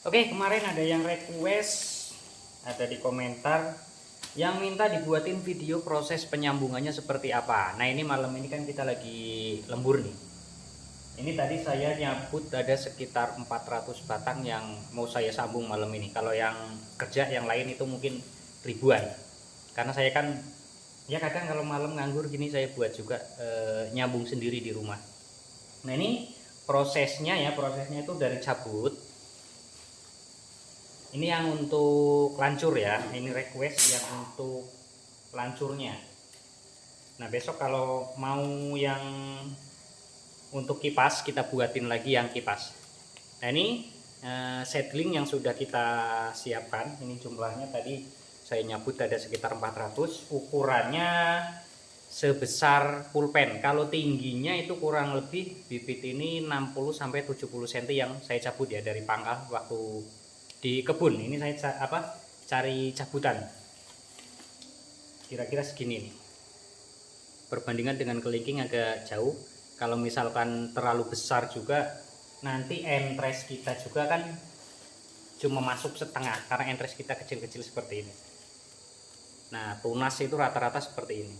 Oke, kemarin ada yang request, ada di komentar yang minta dibuatin video proses penyambungannya seperti apa. Nah, ini malam ini kan kita lagi lembur nih. Ini tadi saya nyabut ada sekitar 400 batang yang mau saya sambung malam ini. Kalau yang kerja yang lain itu mungkin ribuan. Karena saya kan ya kadang kalau malam nganggur gini saya buat juga nyambung sendiri di rumah. Nah, ini prosesnya itu dari cabut. Ini yang untuk lancur ya, ini request yang untuk lancurnya. Nah, besok kalau mau yang untuk kipas kita buatin lagi yang kipas. Nah, ini seedling yang sudah kita siapkan. Ini jumlahnya tadi saya nyabut ada sekitar 400. Ukurannya sebesar pulpen. Kalau tingginya itu kurang lebih bibit ini 60 sampai 70 cm yang saya cabut ya dari pangkal waktu di kebun. Ini saya cari cabutan kira-kira segini nih, perbandingan dengan kelingking agak jauh. Kalau misalkan terlalu besar juga nanti entres kita juga kan cuma masuk setengah karena entres kita kecil-kecil seperti ini. Nah, tunas itu rata-rata seperti ini.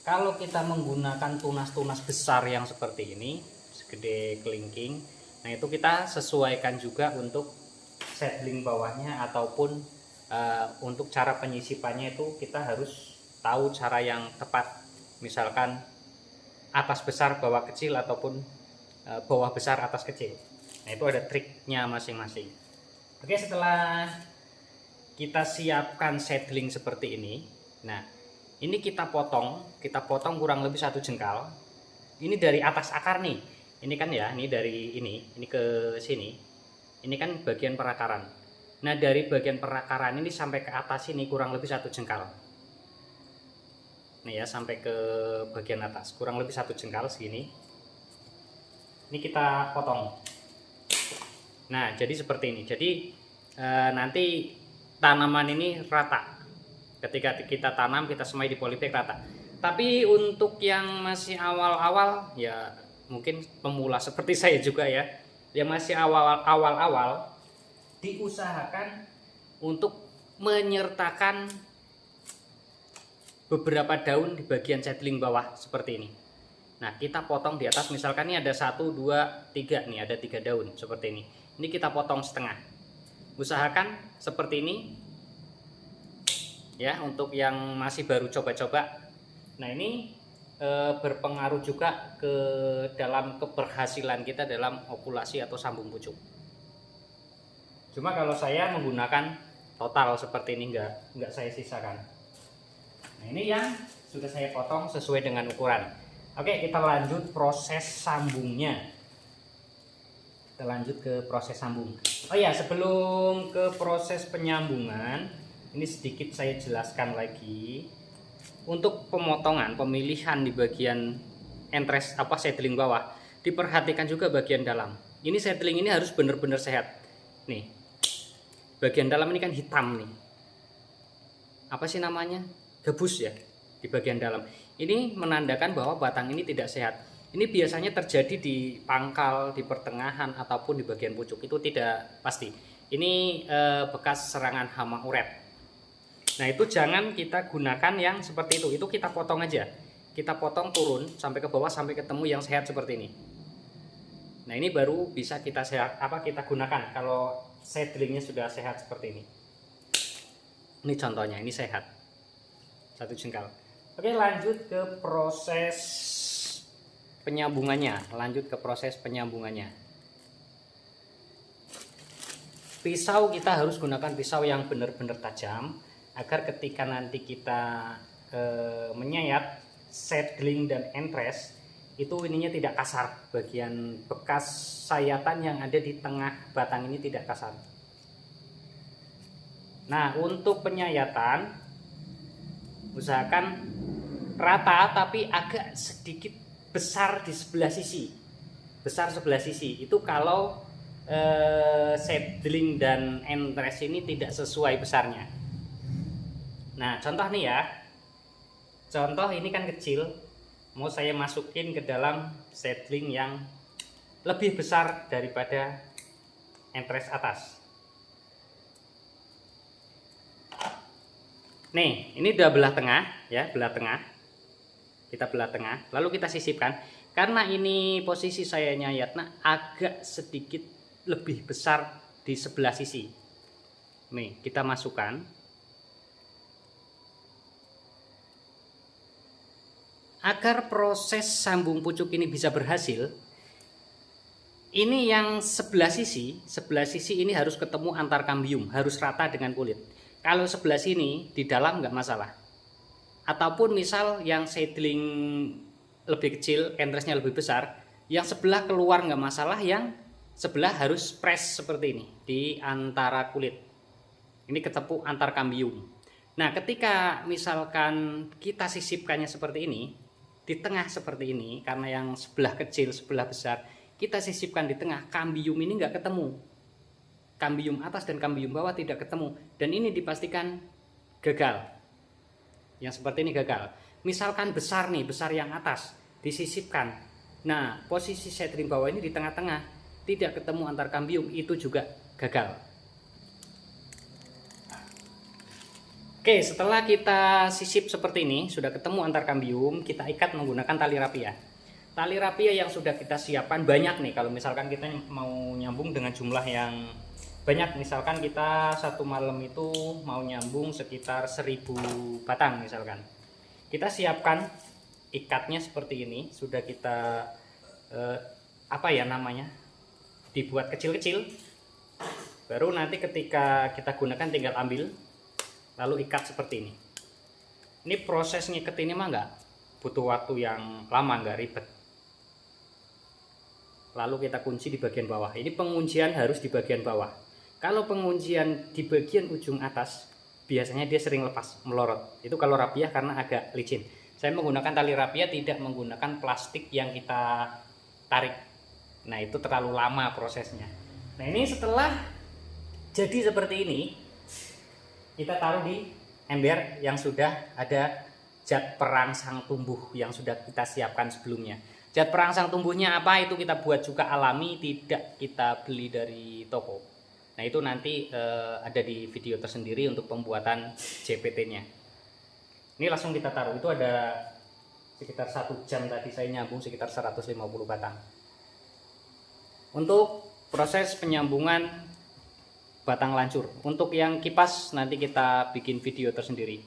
Kalau kita menggunakan tunas-tunas besar yang seperti ini segede kelingking, nah itu kita sesuaikan juga untuk seedling bawahnya ataupun untuk cara penyisipannya itu kita harus tahu cara yang tepat. Misalkan atas besar bawah kecil ataupun bawah besar atas kecil. Nah, itu ada triknya masing-masing. Oke, setelah kita siapkan seedling seperti ini, nah ini kita potong kurang lebih 1 jengkal. Ini dari atas akar nih. Ini kan ya, ini dari ini ke sini. Ini kan bagian perakaran. Nah, dari bagian perakaran ini sampai ke atas ini kurang lebih 1 jengkal. Nih ya, sampai ke bagian atas kurang lebih 1 jengkal segini. Ini kita potong. Nah, jadi seperti ini. Jadi nanti tanaman ini rata. Ketika kita tanam, kita semai di polybag rata. Tapi untuk yang masih awal-awal ya mungkin pemula seperti saya juga ya, yang masih awal-awal diusahakan untuk menyertakan beberapa daun di bagian seedling bawah seperti ini. Nah, kita potong di atas, misalkan ini ada 1, 2, 3 nih, ada 3 daun seperti ini. Ini kita potong setengah. Usahakan seperti ini ya untuk yang masih baru coba-coba. Nah, ini berpengaruh juga ke dalam keberhasilan kita dalam okulasi atau sambung pucuk. Cuma kalau saya menggunakan total seperti ini, enggak saya sisakan. Nah, ini yang sudah saya potong sesuai dengan ukuran. Oke, kita lanjut proses sambungnya. Kita lanjut ke proses sambung. Oh ya, sebelum ke proses penyambungan, ini sedikit saya jelaskan lagi. Untuk pemotongan, pemilihan di bagian entres seedling bawah, diperhatikan juga bagian dalam. Ini seedling ini harus benar-benar sehat. Nih, bagian dalam ini kan hitam nih. Apa sih namanya? Gabus ya di bagian dalam. Ini menandakan bahwa batang ini tidak sehat. Ini biasanya terjadi di pangkal, di pertengahan ataupun di bagian pucuk. Itu tidak pasti. Ini bekas serangan hama uret. Nah, itu jangan kita gunakan yang seperti itu kita potong aja. Kita potong turun sampai ke bawah sampai ketemu yang sehat seperti ini. Nah, ini baru bisa kita kita gunakan kalau seedlingnya sudah sehat seperti ini. Ini contohnya, ini sehat 1 jengkal. Oke, lanjut ke proses penyambungannya. Pisau kita harus gunakan pisau yang benar-benar tajam agar ketika nanti kita menyayat seedling dan entres itu ininya tidak kasar. Bagian bekas sayatan yang ada di tengah batang ini tidak kasar. Nah, untuk penyayatan usahakan rata tapi agak sedikit besar di sebelah sisi. Itu kalau seedling dan entres ini tidak sesuai besarnya. Nah, contoh nih ya. Contoh ini kan kecil. Mau saya masukin ke dalam seedling yang lebih besar daripada entres atas. Nih, ini udah belah tengah ya, belah tengah. Kita belah tengah, lalu kita sisipkan. Karena ini posisi sayanya Yatna agak sedikit lebih besar di sebelah sisi. Nih, kita masukkan. Agar proses sambung pucuk ini bisa berhasil, ini yang sebelah sisi ini harus ketemu antar kambium, harus rata dengan kulit. Kalau sebelah sini di dalam nggak masalah. Ataupun misal yang seedling lebih kecil, entresnya lebih besar, yang sebelah keluar nggak masalah, yang sebelah harus press seperti ini di antara kulit. Ini ketemu antar kambium. Nah, ketika misalkan kita sisipkannya seperti ini, di tengah seperti ini, karena yang sebelah kecil, sebelah besar, kita sisipkan di tengah, kambium ini nggak ketemu. Kambium atas dan kambium bawah tidak ketemu, dan ini dipastikan gagal. Yang seperti ini gagal. Misalkan besar nih, besar yang atas disisipkan, nah posisi seedling bawah ini di tengah-tengah, tidak ketemu antar kambium, itu juga gagal. Oke, setelah kita sisip seperti ini, sudah ketemu antar kambium, kita ikat menggunakan tali rapia. Tali rapia yang sudah kita siapkan banyak nih, kalau misalkan kita mau nyambung dengan jumlah yang banyak, misalkan kita satu malam itu mau nyambung sekitar 1000 batang misalkan, kita siapkan ikatnya seperti ini, sudah kita dibuat kecil-kecil, baru nanti ketika kita gunakan tinggal ambil lalu ikat seperti ini. Ini proses ngikat ini mah nggak butuh waktu yang lama, nggak ribet. Lalu kita kunci di bagian bawah. Ini penguncian harus di bagian bawah. Kalau penguncian di bagian ujung atas, biasanya dia sering lepas, melorot. Itu kalau rapiah karena agak licin. Saya menggunakan tali rapiah, tidak menggunakan plastik yang kita tarik. Nah, itu terlalu lama prosesnya. Nah, ini setelah jadi seperti ini, kita taruh di ember yang sudah ada zat perangsang tumbuh yang sudah kita siapkan sebelumnya. Zat perangsang tumbuhnya apa? Itu kita buat juga alami, tidak kita beli dari toko. Nah, itu nanti ada di video tersendiri untuk pembuatan JPT-nya. Ini langsung kita taruh. Itu ada sekitar 1 jam tadi saya nyambung sekitar 150 batang. Untuk proses penyambungan batang lancur. Untuk yang kipas nanti kita bikin video tersendiri.